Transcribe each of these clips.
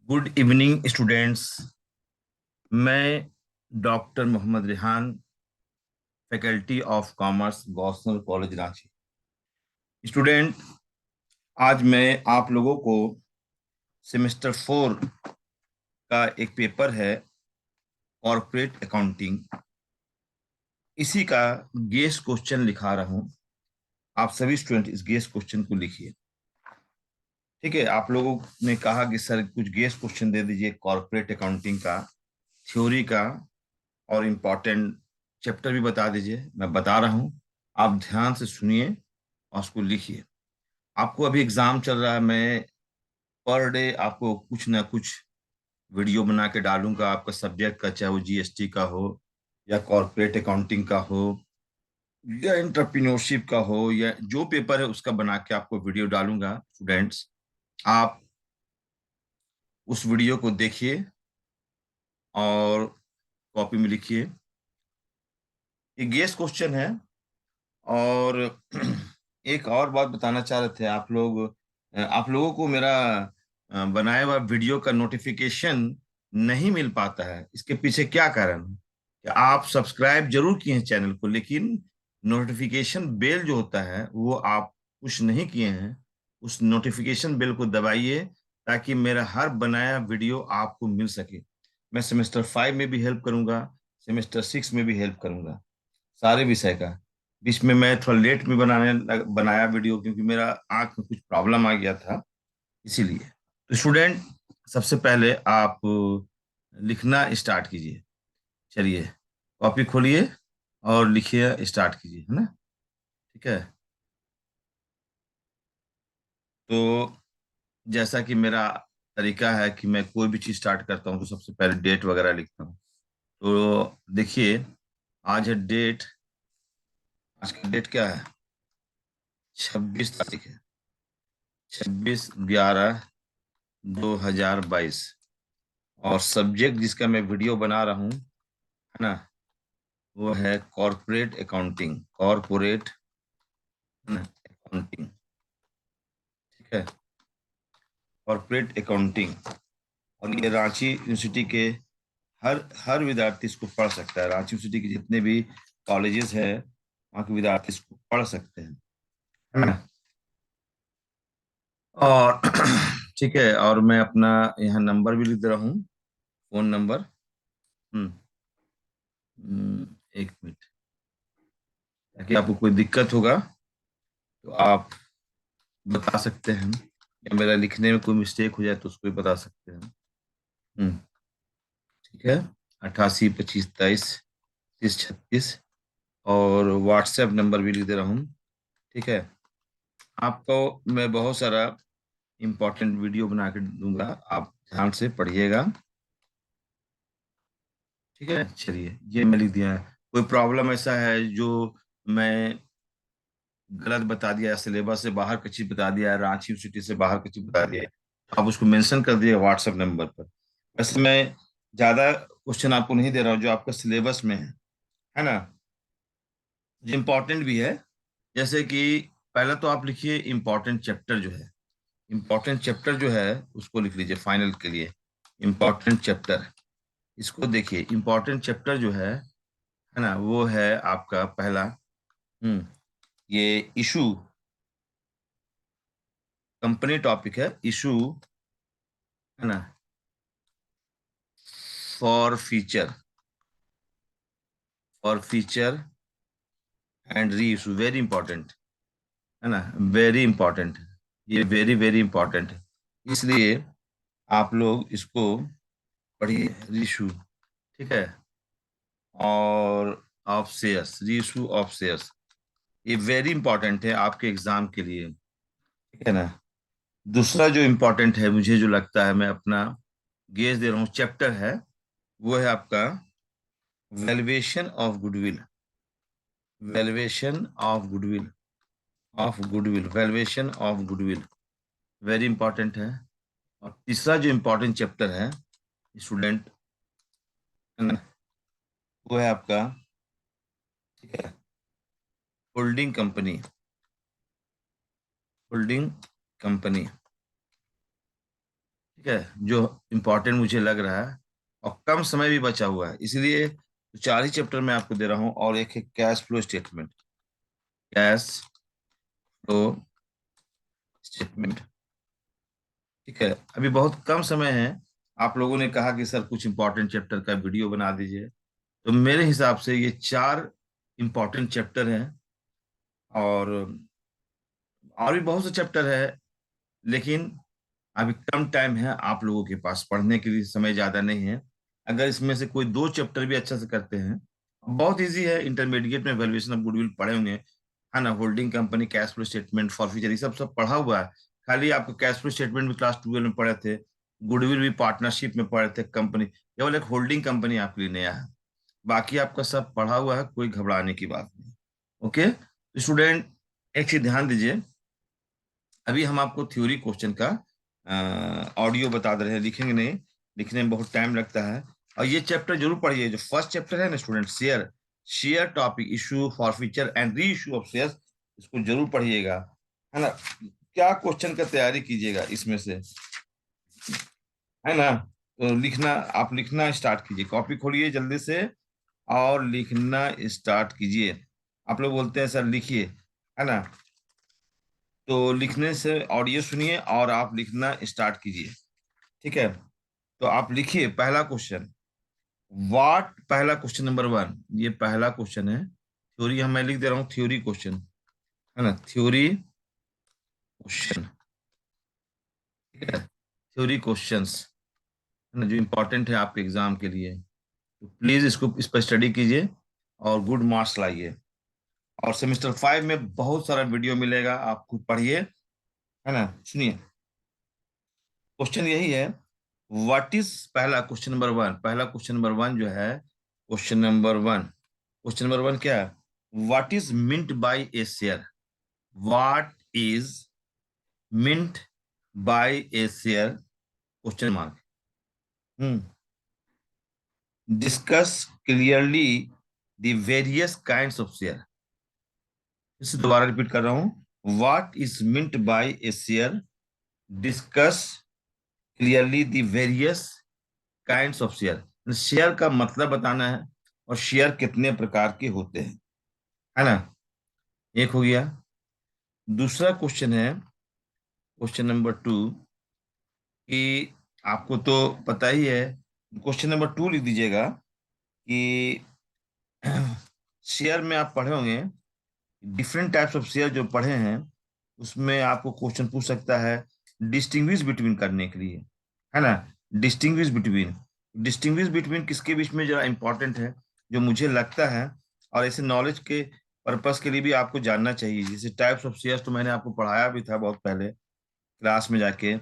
Good evening students. मैं doctor Mohammad Rihan, faculty of commerce, Gossner college Ranchi. Student, आज मैं आप लोगों को सेमेस्टर 4 का एक पेपर है, कॉरपोरेट अकाउंटिंग, इसी का गेस क्वेश्चन लिखा रहा हूँ। आप सभी स्टूडेंट इस गेस क्वेश्चन को लिखिए। ठीक है, आप लोगों ने कहा कि सर कुछ गेस क्वेश्चन दे दीजिए कॉरपोरेट अकाउंटिंग का, थ्योरी का, और इम्पोर्टेंट चैप्टर भी बता दीजिए। मैं बता रहा हूँ, आप ध्यान से सुनिए और उसको लिखिए। आपको अभी एग्जाम चल रहा है, मैं पर डे आपको कुछ ना कुछ वीडियो बना के डालूंगा आपका सब्जेक्ट का, चाहे वो जीएसटी का हो या कॉर्पोरेट अकाउंटिंग का हो या एंटरप्रेन्योरशिप का हो, या जो पेपर है उसका बना के आपको वीडियो डालूंगा। स्टूडेंट्स, आप उस वीडियो को देखिए और कॉपी में लिखिए। ये गेस क्वेश्चन है। और एक और बात बताना चाह रहे थे आप लोगों को मेरा बनाया हुआ वीडियो का नोटिफिकेशन नहीं मिल पाता है। इसके पीछे क्या कारण है कि आप सब्सक्राइब जरूर किए हैं चैनल को, लेकिन नोटिफिकेशन बेल जो होता है वो आप पुश नहीं किए हैं। उस नोटिफिकेशन बेल को दबाइए ताकि मेरा हर बनाया वीडियो आपको मिल सके। मैं सेमेस्टर 5 में भी हेल्प करूंगा, सेमेस्टर 6 में भी हेल्प करूंगा, सारे विषय का। बीच में मैं थोड़ा लेट में बनाया वीडियो, क्योंकि मेरा आंख में कुछ प्रॉब्लम आ गया था, इसीलिए। तो स्टूडेंट, सबसे पहले आप लिखना स्टार्ट कीजिए। चलिए, कॉपी खोलिए और लिखिए, स्टार्ट कीजिए, है ना? ठीक है। तो जैसा कि मेरा तरीका है कि मैं कोई भी चीज स्टार्ट करता हूँ तो सबसे पहले डेट वगैरह लिखता हूँ। तो देखिए, आज है डेट, आज का डेट क्या है? 26 तारीख है। 26/11/2022। और सब्जेक्ट जिसका मैं वीडियो बना रहा हूँ, है ना, वो है कॉरपोरेट अकाउंटिंग। कॉरपोरेट अकाउंटिंग, ठीक है, कॉरपोरेट अकाउंटिंग। और ये रांची यूनिवर्सिटी के हर हर विद्यार्थी इसको पढ़ सकता है। रांची यूनिवर्सिटी के जितने भी कॉलेजेस है, वहाँ के विद्यार्थी इसको पढ़ सकते हैं, है ना? और ठीक है, और मैं अपना यहाँ नंबर भी लिख दे रहा हूँ, फोन नंबर। हम्म एक मिनट, ताकि आपको कोई दिक्कत होगा तो आप बता सकते हैं, या मेरा लिखने में कोई मिस्टेक हो जाए तो उसको भी बता सकते हैं। हम्म ठीक है, 88 25 23 36 36। और व्हाट्सएप नंबर भी लिख दे रहा हूँ। ठीक है, आपको मैं बहुत सारा इम्पोर्टेंट वीडियो बना के दूंगा, आप ध्यान से पढ़िएगा। ठीक है, चलिए, ये मैं लिख दिया है। कोई प्रॉब्लम ऐसा है जो मैं गलत बता दिया, सिलेबस से बाहर की चीज बता दिया, रांची यूनिवर्सिटी से बाहर की चीज बता दिया, तो आप उसको मेंशन कर दिए व्हाट्सएप नंबर पर। वैसे मैं ज्यादा क्वेश्चन आपको नहीं दे रहा हूँ जो आपका सिलेबस में है ना, जो इम्पोर्टेंट भी है। जैसे कि पहला तो आप लिखिए इम्पोर्टेंट चैप्टर जो है, इम्पोर्टेंट चैप्टर जो है उसको लिख लीजिए फाइनल के लिए। इम्पोर्टेंट चैप्टर, इसको देखिए। इम्पोर्टेंट चैप्टर जो है ना, वो है आपका पहला। ये इशू, कंपनी टॉपिक है, इशू, है ना, for feature, for feature and re issue, very important, है ना, वेरी इंपॉर्टेंट। ये वेरी वेरी इंपॉर्टेंट है, इसलिए आप लोग इसको पढ़िए, री इशू। ठीक है, और ऑफ शेयर्स, री इशू ऑफ शेयर्स, ये वेरी इंपॉर्टेंट है आपके एग्जाम के लिए। ठीक है ना? दूसरा जो इम्पोर्टेंट है, मुझे जो लगता है, मैं अपना गेस दे रहा हूँ, चैप्टर है, वो है आपका valuation of goodwill. Valuation of goodwill, of goodwill, valuation of goodwill, very important है। और तीसरा जो इम्पोर्टेंट चैप्टर है स्टूडेंट, है ना, वो है आपका, ठीक है, होल्डिंग कंपनी, होल्डिंग कंपनी। ठीक है, जो इम्पोर्टेंट मुझे लग रहा है, और कम समय भी बचा हुआ है, इसलिए तो 4 ही चैप्टर मैं आपको दे रहा हूँ। और एक है cash flow statement, cash flow statement. ठीक है, अभी बहुत कम समय है। आप लोगों ने कहा कि सर कुछ इंपॉर्टेंट चैप्टर का वीडियो बना दीजिए, तो मेरे हिसाब से ये 4 इंपॉर्टेंट चैप्टर हैं। और भी बहुत से चैप्टर है, लेकिन अभी कम टाइम है आप लोगों के पास, पढ़ने के लिए समय ज्यादा नहीं है। अगर इसमें से कोई 2 चैप्टर भी अच्छा से करते हैं, बहुत इजी है। इंटरमीडिएट में वैल्यूएशन ऑफ गुडविल पढ़े होंगे, है ना, holding company, cash flow statement, for future, ये सब सब पढ़ा हुआ है। खाली आपको कैश फ्लो स्टेटमेंट भी क्लास 12 में पढ़े थे, गुडविल भी पार्टनरशिप में पढ़े थे, कंपनी केवल एक होल्डिंग कंपनी आपके लिए नया है। बाकी आपका सब पढ़ा हुआ है, कोई घबराने की बात नहीं। ओके स्टूडेंट, एक चीज ध्यान दीजिए। अभी हम आपको थ्योरी क्वेश्चन का ऑडियो बता दे रहे हैं, लिखेंगे नहीं, लिखने में बहुत टाइम लगता है। और ये चैप्टर जरूर पढ़िए, जो फर्स्ट चैप्टर है ना student, share, share topic, issue, forfeiture and re issue of share, इसको जरूर पढ़िएगा, है ना। क्या क्वेश्चन का तैयारी कीजिएगा इसमें से, है ना। तो लिखना, आप लिखना स्टार्ट कीजिए, कॉपी खोलिए जल्दी से और लिखना स्टार्ट कीजिए। आप लोग बोलते हैं सर लिखिए, है ना, तो लिखने से ऑडियो सुनिए और आप लिखना स्टार्ट कीजिए। ठीक है, तो आप लिखिए पहला क्वेश्चन, व्हाट, पहला क्वेश्चन नंबर 1, ये पहला क्वेश्चन है। थ्योरी हम मैं लिख दे रहा हूँ, थ्योरी क्वेश्चन, है ना, थ्योरी क्वेश्चन। ठीक है, थ्योरी क्वेश्चंस, है ना, जो इंपॉर्टेंट है आपके एग्जाम के लिए। तो प्लीज इसको, इस पर स्टडी कीजिए और गुड मार्क्स लाइए। और सेमेस्टर 5 में बहुत सारा वीडियो मिलेगा, आप खुद पढ़िए, है ना। सुनिए, क्वेश्चन यही है, व्हाट इज, पहला क्वेश्चन नंबर 1, पहला क्वेश्चन नंबर 1 जो है, क्वेश्चन नंबर 1, क्वेश्चन नंबर 1 क्या है, what is meant by A share, what is meant by A share, question mark. Hmm, discuss clearly the various kinds of share. इसे दोबारा repeat कर रहा हूं, what is meant by A share, discuss clearly the various kinds of share, share का मतलब बताना है और शेयर कितने प्रकार के होते हैं, है ना। एक हो गया। दूसरा क्वेश्चन है, क्वेश्चन नंबर 2, कि आपको तो पता ही है, क्वेश्चन नंबर 2 लिख दीजिएगा कि शेयर में आप पढ़े होंगे, डिफरेंट टाइप्स ऑफ शेयर जो पढ़े हैं, उसमें आपको क्वेश्चन पूछ सकता है डिस्टिंग्विश बिटवीन करने के लिए, है ना। डिस्टिंग्विश बिटवीन, डिस्टिंग्विश बिटवीन किसके बीच में, जरा इंपॉर्टेंट है, जो मुझे लगता है, और ऐसे नॉलेज के पर्पस के लिए भी आपको जानना चाहिए। जैसे टाइप्स ऑफ शेयर्स तो मैंने आपको पढ़ाया भी था बहुत पहले क्लास में जाके,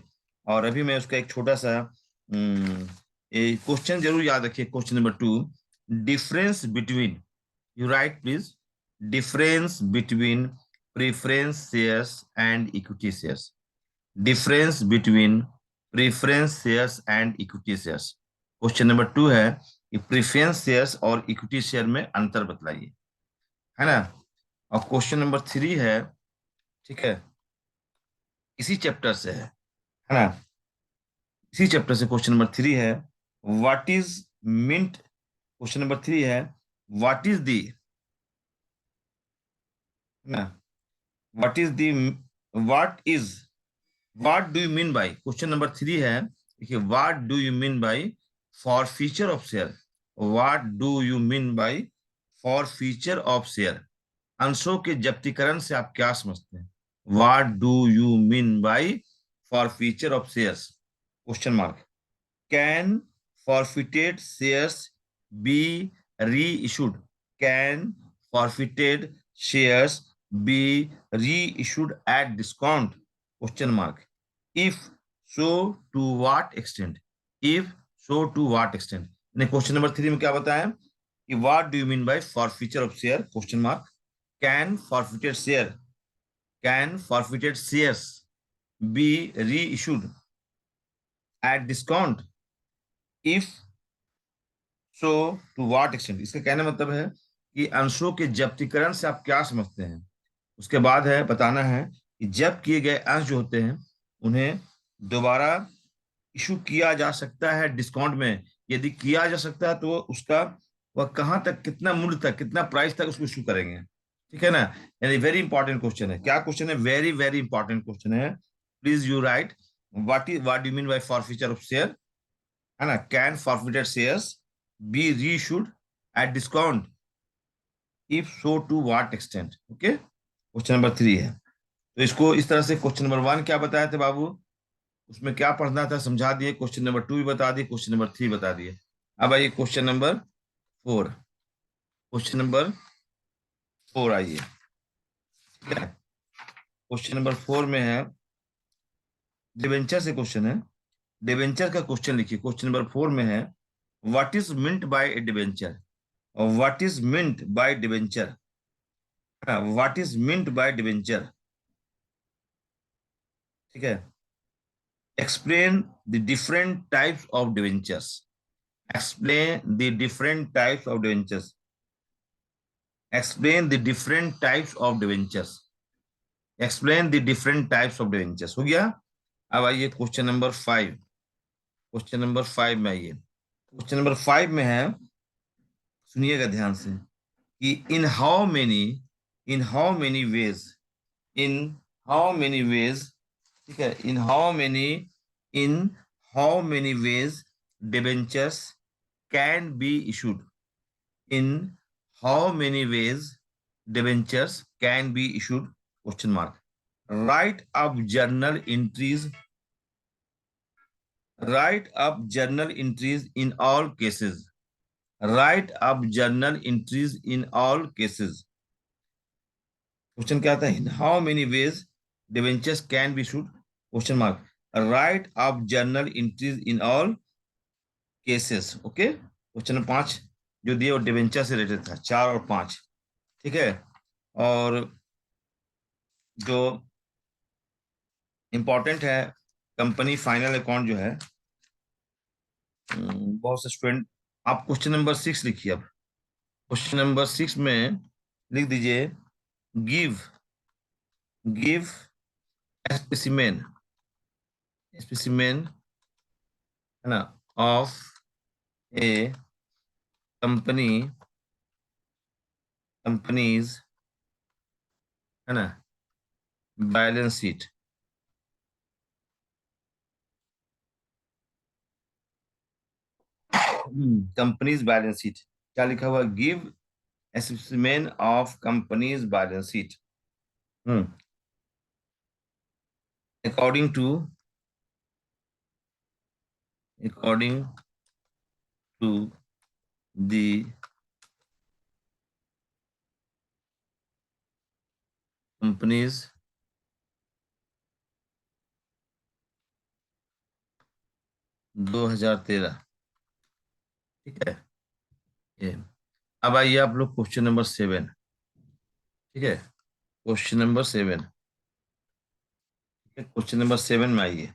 और अभी मैं उसका एक छोटा सा क्वेश्चन जरूर याद रखिए, question number 2, difference between, you write please, difference between preference shares and equity shares, difference between preference shares and equity shares। Question number 2 है कि प्रेफरेंस शेयर्स और इक्विटी शेयर में अंतर बतलाइए, है ना। और क्वेश्चन नंबर 3 है, ठीक है, इसी चैप्टर से है ना, इसी चैप्टर से क्वेश्चन नंबर 3 है, what is mint, question number 3 है, व्हाट इज दी, ना, what is the, what is, what do you mean by, question number 3 है, देखिए, what do you mean by forfeiture of share, what do you mean by forfeiture of share, अंशों के जब्तीकरण से आप क्या समझते हैं, what do you mean by forfeiture of shares, question mark. Can forfeited shares be reissued, can forfeited shares be reissued at discount, question mark. If so to what extent, if so to what extent. ने question number 3 में क्या बताया कि what do you mean by forfeiture of share, question mark. Can forfeited share, can forfeited shares be reissued at discount, if so to what extent. इसका कहने मतलब है कि अंशों के जब्तीकरण से आप क्या समझते हैं। उसके बाद है बताना है कि जब किए गए अंश जो होते हैं, उन्हें दोबारा इशू किया जा सकता है डिस्काउंट में? यदि किया जा सकता है तो उसका वह कहाँ तक, कितना मूल्य तक, कितना प्राइस तक उसको इशू करेंगे? ठीक है ना? यानी वेरी इंपॉर्टेंट क्वेश्चन है। क्या क्वेश्चन है? वेरी वेरी इंपॉर्टेंट क्वेश्चन है। Please you write what do mean by forfeiture of share, है ना? Can forfeited shares be reissued at discount, if so to what extent? Okay, question number 3 है। तो इसको इस तरह से, क्वेश्चन नंबर 1 क्या बताया थे बाबू, उसमें क्या पढ़ना था समझा दिए, क्वेश्चन नंबर 2 भी बता दिए, क्वेश्चन नंबर 3 बता दिए। अब आइए क्वेश्चन नंबर 4। क्वेश्चन नंबर 4 आइए। ठीक है, क्वेश्चन नंबर 4 में है, डिबेंचर से क्वेश्चन है। डिबेंचर का क्वेश्चन लिखिए, क्वेश्चन नंबर 4 में है, what is meant by A debenture? What is meant by debenture? What is meant by debenture? ठीक है, explain the different types of debentures. Explain the different types of debentures. Explain the different types of debentures. Explain the different types of debentures. हो गया? अब आइए question number 5। Question number 5 में आइए। Question number 5 में है, सुनिएगा ध्यान से, कि in how many ways, in how many ways, ठीक है, in how many ways debentures can be issued? In how many ways debentures can be issued? Question mark. Write up journal entries. Write up journal entries in all cases. Write up journal entries in all cases. Question क्या आता है? In how many ways debentures can be issued? Question mark. Write up journal entries in all cases. Okay, question number 5 जो दिए वो debenture से related था, 4 और 5। ठीक है, और जो इंपॉर्टेंट है, कंपनी फाइनल अकाउंट जो है, बहुत से स्टूडेंट, आप क्वेश्चन नंबर 6 लिखिए। अब क्वेश्चन नंबर 6 में लिख दीजिए, गिव गिव स्पेसिमेन, स्पेसिमेन, है ना, ऑफ ए कंपनी, कंपनीज, है ना, balance sheet. Companies balance sheet, क्या लिखा हुआ? Give specimen of companies balance sheet. According to, according to the companies 2013। ठीक है, ये। अब आइए आप लोग क्वेश्चन नंबर 7। ठीक है, क्वेश्चन नंबर 7। क्वेश्चन नंबर 7 में आइए,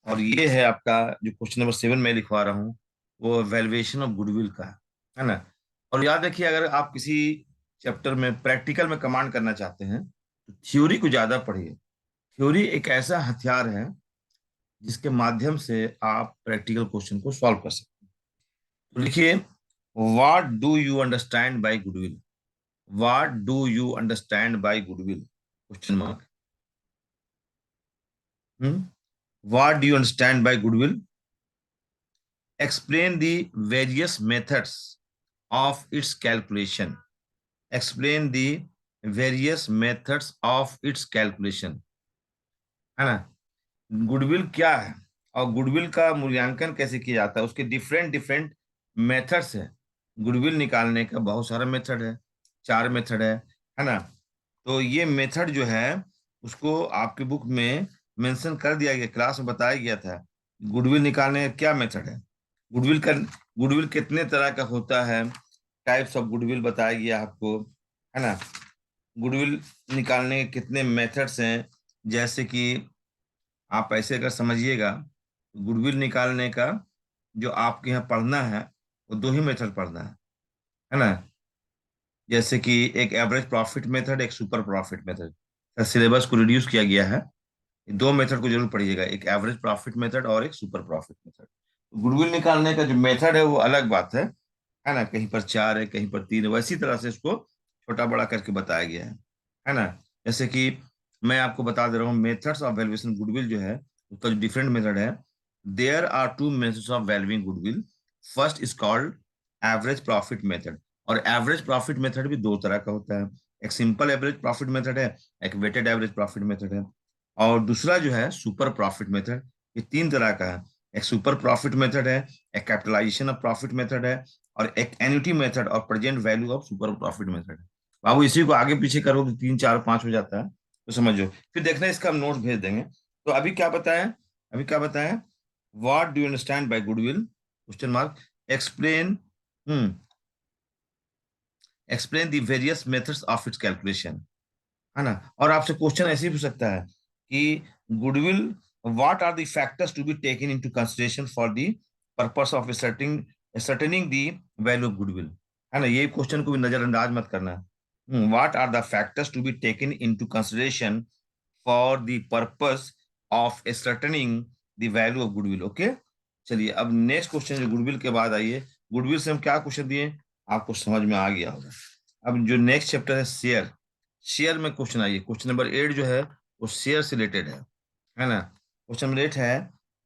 और ये है आपका जो क्वेश्चन नंबर 7 में लिखवा रहा हूँ, वो वैल्यूएशन ऑफ गुडविल का है ना। और याद रखिए, अगर आप किसी चैप्टर में प्रैक्टिकल में कमांड करना चाहते हैं तो थ्योरी को ज्यादा पढ़िए। थ्योरी एक ऐसा हथियार है जिसके माध्यम से आप प्रैक्टिकल क्वेश्चन को सॉल्व कर सकते हैं। तो लिखिए, what do you understand by goodwill? What do you understand by goodwill? Question mark. What do you understand by goodwill? Explain the various methods of its calculation. Explain the various methods of its calculation, है ना। Goodwill क्या है और goodwill का मूल्यांकन कैसे किया जाता है, उसके डिफरेंट डिफरेंट मेथड्स है। गुडविल निकालने का बहुत सारा मेथड है, 4 मेथड है ना। तो ये मेथड जो है उसको आपकी बुक में मेंशन कर दिया गया, क्लास में बताया गया था। गुडविल निकालने का क्या मेथड है, गुडविल का, गुडविल कितने तरह का होता है, टाइप्स ऑफ गुडविल बताया गया आपको, है ना। गुडविल निकालने के कितने मेथड्स हैं, जैसे कि आप ऐसे अगर समझिएगा, गुडविल निकालने का जो आपके यहाँ पढ़ना है वो 2 ही मेथड पढ़ना है ना। जैसे कि एक एवरेज प्रॉफिट मेथड, एक सुपर प्रॉफिट मेथड। सिलेबस को रिड्यूस किया गया है, दो मेथड को जरूर पढ़िएगा, एक एवरेज प्रॉफिट मेथड और एक सुपर प्रॉफिट मेथड। गुडविल निकालने का जो मेथड है वो अलग बात है ना, कहीं पर 4 है कहीं पर 3 है, वैसी तरह से इसको छोटा बड़ा करके बताया गया है ना। जैसे कि मैं आपको बता दे रहा हूँ, मेथड्स ऑफ वैल्यूएशन गुडविल जो है उसका जो डिफरेंट मेथड है, there are two methods of valuing goodwill. First is called average profit method. और एवरेज प्रॉफिट मेथड भी दो तरह का होता है, एक सिंपल एवरेज प्रॉफिट मेथड है, एक वेटेड एवरेज प्रॉफिट मेथड है। और दूसरा जो है सुपर प्रॉफिट मेथड। ये तीन तरह का है, एक सुपर प्रॉफिट मेथड है, एक कैपिटलाइजेशन ऑफ प्रॉफिट मेथड है, और एक एन्युटी मेथड और present value of super profit method है। बाबू इसी को आगे पीछे करो तो 3 4 5 हो जाता है, तो समझो, फिर देखना इसका हम नोट्स भेज देंगे। तो अभी क्या बताया, अभी क्या बताया, what do you understand by goodwill, question mark, explain, explain the various methods of its calculation, है ना। और आपसे क्वेश्चन ऐसे ही पूछ सकता है कि goodwill, what are the factors to be taken into consideration for the purpose of ascertaining the value of goodwill, है ना। ये क्वेश्चन को भी नजरअंदाज मत करना है। What are the factors to be taken into consideration for the purpose of ascertaining the value of goodwill, okay. चलिए अब नेक्स्ट क्वेश्चन जो गुडविल के बाद आइए, गुडविल से हम क्या क्वेश्चन दिए, आपको समझ में आ गया होगा। अब जो नेक्स्ट चैप्टर है शेयर, शेयर में क्वेश्चन आइए, क्वेश्चन नंबर 8 जो है वो शेयर से रिलेटेड है ना। क्वेश्चन नंबर 8 है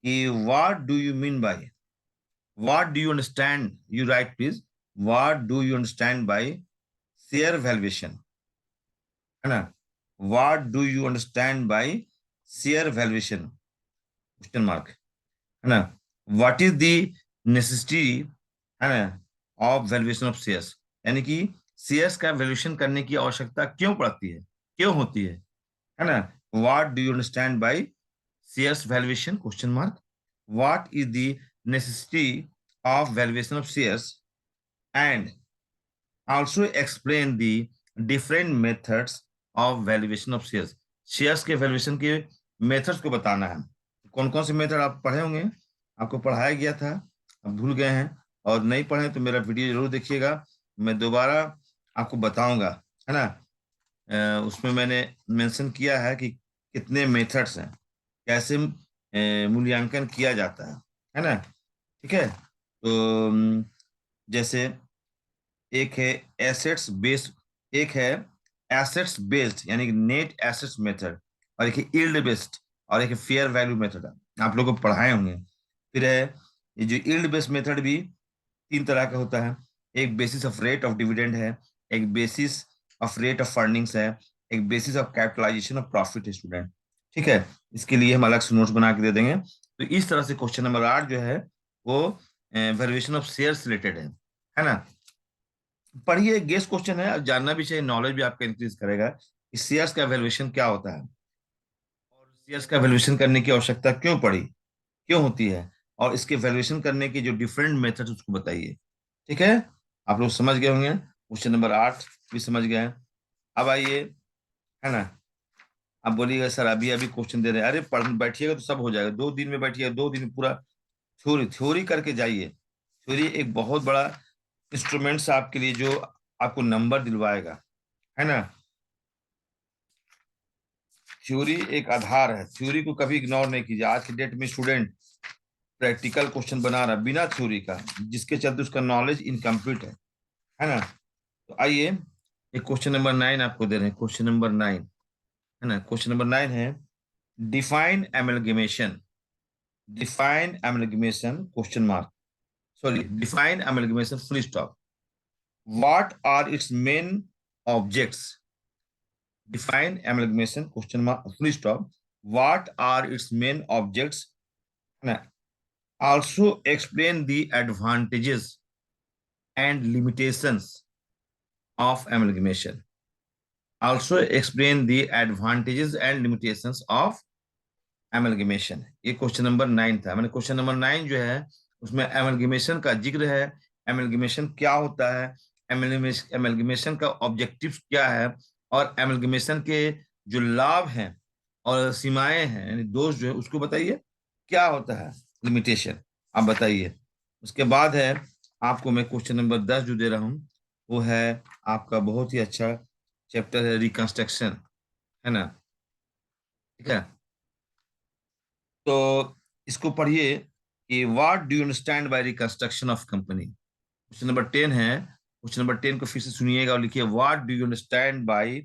कि what do you mean bye, what do you understand, you right please, what do you understand by share valuation, है ना। What do you understand by share valuation, question mark, है ना। What is the necessity, है ना, of valuation of shares, यानी कि shares का valuation करने की आवश्यकता क्यों पड़ती है, क्यों होती है ना। What do you understand by shares valuation, question mark, what is the necessity of valuation of shares, and also explain the different methods of valuation of shares. Shares के वैल्यूएशन के मेथड्स को बताना है। कौन कौन से मेथड आप पढ़े होंगे, आपको पढ़ाया गया था, अब भूल गए हैं, और नहीं पढ़े तो मेरा वीडियो जरूर देखिएगा, मैं दोबारा आपको बताऊंगा, है ना। उसमें मैंने मेंशन किया है कि कितने मेथड्स हैं, कैसे मूल्यांकन किया जाता है ना। ठीक है, तो जैसे एक है एसेट्स बेस्ड, एक है एसेट्स बेस्ड यानी कि नेट एसेट्स मेथड, और एक है यील्ड बेस्ड, और एक है फेयर वैल्यू मेथड, आप लोगों को पढ़ाए होंगे। फिर है ये जो यील्ड बेस्ड मेथड भी तीन तरह का होता है, एक basis of rate of dividend है, एक basis of rate of earnings है, एक basis of capitalization of profit है स्टूडेंट। ठीक है, इसके लिए हम अलग से नोट्स बना के दे देंगे। तो इस तरह से क्वेश्चन नंबर 8 जो है वो वैल्यूएशन ऑफ शेयर्स रिलेटेड है ना। पढ़िए, गेस क्वेश्चन है, अब जानना भी चाहिए, नॉलेज भी आपका इंक्रीज करेगा कि शेयर्स का वैल्यूएशन क्या होता है, और शेयर्स का वैल्यूएशन करने की आवश्यकता क्यों पड़ी, क्यों होती है, और इसके वैल्यूएशन करने के जो डिफरेंट मेथड उसको बताइए। ठीक है, आप लोग समझ गए होंगे, क्वेश्चन नंबर 8 भी समझ गए। अब आइए, है ना, आप बोलिएगा सर अभी अभी क्वेश्चन दे रहे हैं, अरे पढ़ बैठिएगा तो सब हो जाएगा, 2 दिन में बैठिएगा, 2 दिन में पूरा थ्योरी थ्योरी करके जाइए। थ्योरी एक बहुत बड़ा इंस्ट्रूमेंट्स आपके लिए जो आपको नंबर दिलवाएगा, है ना। थ्योरी एक आधार है, थ्योरी को कभी इग्नोर नहीं कीजिए। आज के डेट में स्टूडेंट प्रैक्टिकल क्वेश्चन बना रहा बिना थ्योरी का, जिसके चलते उसका नॉलेज इनकम्प्लीट है ना। तो आइए, एक क्वेश्चन नंबर 9 आपको दे रहे हैं, क्वेश्चन नंबर 9, है ना। क्वेश्चन नंबर 9 है define amalgamation, define amalgamation, question mark, sorry, define amalgamation full stop, what are its main objects, define amalgamation, question mark, full stop, what are its main objects, and also explain the advantages and limitations of amalgamation, also explain the advantages and limitations of amalgamation। ये question number 9 था, मैंने question number 9 जो है उसमें amalgamation का जिक्र है, amalgamation क्या होता है, एमलगमेशन का ऑब्जेक्टिव क्या है, और एमलगमेशन के जो लाभ हैं और सीमाएं हैं यानी दोष जो है उसको बताइए, क्या होता है लिमिटेशन, आप बताइए। उसके बाद है आपको मैं क्वेश्चन नंबर 10 जो दे रहा हूँ, वो है आपका बहुत ही अच्छा चैप्टर है रिकंस्ट्रक्शन, है ना। ठीक है, तो इसको पढ़िए कि what do you understand by reconstruction of company. Question number 10 है। क्वेश्चन नंबर 10 को फिर से सुनिएगा और लिखिए what do you understand by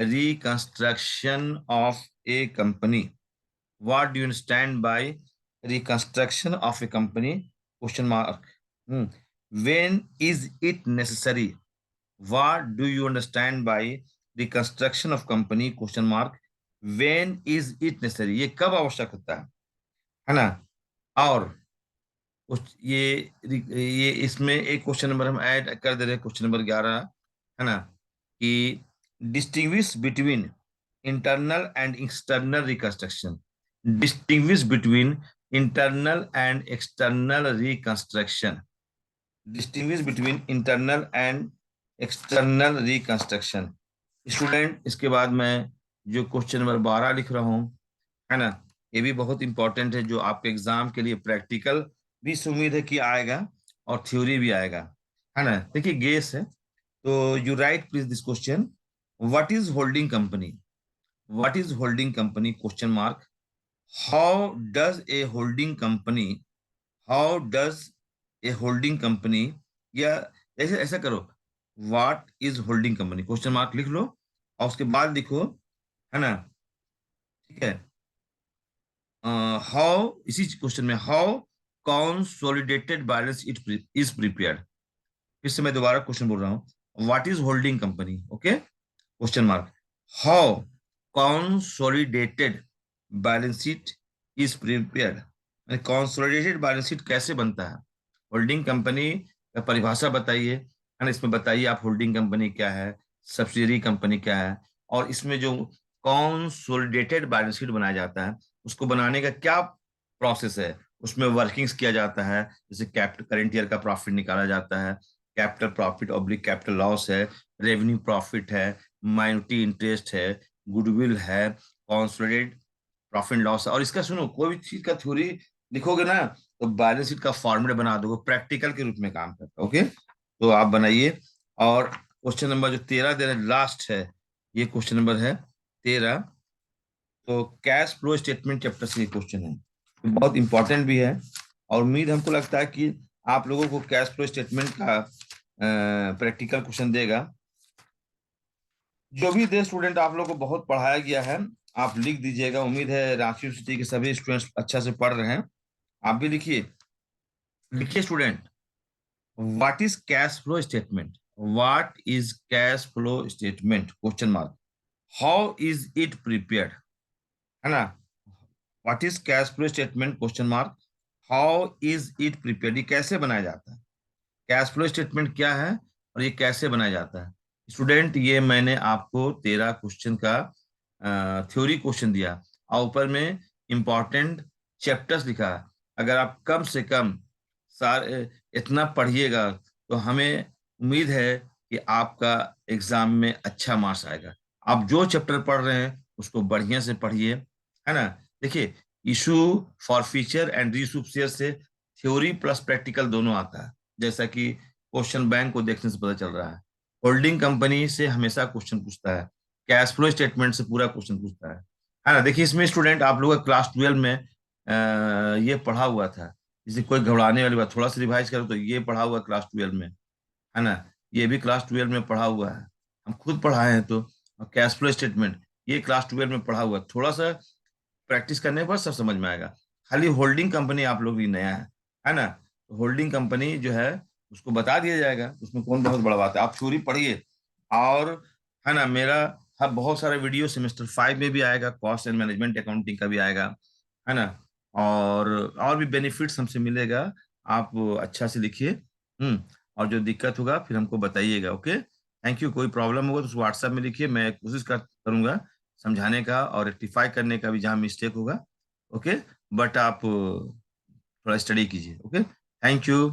reconstruction of A company. What do you understand by reconstruction of a company? Question mark. When is it necessary? What do you understand by reconstruction of company? Question mark. When is it necessary? ये कब आवश्यक होता है ना? और ये इसमें एक क्वेश्चन नंबर हम ऐड कर दे रहे हैं, क्वेश्चन नंबर 11 है ना, कि distinguish between internal and external reconstruction. Distinguish between internal and external reconstruction. Distinguish between internal and external reconstruction. Student, इसके बाद मैं जो क्वेश्चन नंबर 12 लिख रहा हूँ, है ना, ये भी बहुत इंपॉर्टेंट है, जो आपके एग्जाम के लिए प्रैक्टिकल भी उम्मीद है कि आएगा और थ्योरी भी आएगा, है ना। देखिए गेस है, तो you right please this question. What is holding company? What is holding company? Question mark. How does a holding company, how does a holding company, या ऐसे ऐसा करो, what is holding company question mark लिख लो और उसके बाद लिखो, है ना, ठीक है। हाउ, इसी क्वेश्चन में how consolidated balance it is prepared. फिर से मैं दोबारा क्वेश्चन बोल रहा हूँ, what is holding company, okay, question mark. How consolidated balance sheet is prepared. Consolidated balance sheet कैसे बनता है? होल्डिंग कंपनी का परिभाषा बताइए, है ना, इसमें बताइए आप होल्डिंग कंपनी क्या है, सब्सिडियरी कंपनी क्या है, और इसमें जो कंसोलिडेटेड बैलेंस शीट बनाया जाता है उसको बनाने का क्या प्रोसेस है, उसमें वर्किंग्स किया जाता है, जैसे कैपिटल करंट ईयर का प्रॉफिट निकाला जाता है, capital profit oblique capital loss है, रेवेन्यू प्रॉफिट है, माइनॉरिटी इंटरेस्ट है, गुडविल है, कंसोलिडेटेड प्रॉफिट लॉस है। और इसका सुनो, कोई भी चीज का थ्योरी लिखोगे ना तो बैलेंस शीट का फॉर्मूला बना दोगे, प्रैक्टिकल के रूप में काम करता है, ओके। तो आप बनाइए। और क्वेश्चन नंबर जो 13 दे रहे लास्ट है, ये क्वेश्चन नंबर है 13। तो कैश फ्लो स्टेटमेंट चैप्टर से ये क्वेश्चन है, तो बहुत इंपॉर्टेंट भी है, और उम्मीद हमको लगता है कि आप लोगों को कैश फ्लो स्टेटमेंट का प्रैक्टिकल क्वेश्चन देगा। जो भी दे स्टूडेंट, आप लोगों को बहुत पढ़ाया गया है, आप लिख दीजिएगा। उम्मीद है रांची यूनिवर्सिटी के सभी स्टूडेंट्स अच्छा से पढ़ रहे हैं, आप भी लिखिए। लिखिए student, what is cash flow statement? What is cash flow statement question mark. How is it prepared, है ना। What is cash flow statement question mark. How is it prepared, ये कैसे बनाया जाता है? कैश फ्लो स्टेटमेंट क्या है और ये कैसे बनाया जाता है? स्टूडेंट, ये मैंने आपको 13 क्वेश्चन का थ्योरी क्वेश्चन दिया और ऊपर में इंपॉर्टेंट चैप्टर्स लिखा है। अगर आप कम से कम सारे इतना पढ़िएगा तो हमें उम्मीद है कि आपका एग्जाम में अच्छा मार्क्स आएगा। आप जो चैप्टर पढ़ रहे हैं उसको बढ़िया से पढ़िए, है ना। देखिए, issue for feature and reissue share से थ्योरी प्लस प्रैक्टिकल दोनों आता है, जैसा कि क्वेश्चन बैंक को देखने से पता चल रहा है। होल्डिंग कंपनी से हमेशा क्वेश्चन पूछता है, कैश फ्लो स्टेटमेंट से पूरा क्वेश्चन पूछता है ना। देखिए, इसमें स्टूडेंट आप लोग का क्लास 12 में ये पढ़ा हुआ था, इसे कोई घबराने वाली बात, थोड़ा सा रिवाइज करो तो ये पढ़ा हुआ क्लास 12 में, है ना। ये भी क्लास 12 में पढ़ा हुआ है, हम खुद पढ़ाए हैं। तो कैश फ्लो स्टेटमेंट ये क्लास 12 में पढ़ा हुआ है, थोड़ा सा प्रैक्टिस करने पर सब समझ में आएगा। खाली होल्डिंग कंपनी आप लोग भी नया है ना। तो होल्डिंग कंपनी जो है उसको बता दिया जाएगा, उसमें कौन बहुत बड़ा बात है, आप थ्योरी पढ़िए। और है ना, मेरा हर बहुत सारा वीडियो सेमेस्टर 5 में भी आएगा, कॉस्ट एंड मैनेजमेंट अकाउंटिंग का भी आएगा, है ना। और भी बेनिफिट्स हमसे मिलेगा, आप अच्छा से लिखिए। और जो दिक्कत होगा फिर हमको बताइएगा, ओके। Thank you. कोई प्रॉब्लम होगा तो व्हाट्सएप में लिखिए, मैं कोशिश करूंगा समझाने का और रेक्टिफाई करने का भी जहां मिस्टेक होगा, ओके। बट आप थोड़ा स्टडी कीजिए, ओके। Thank you.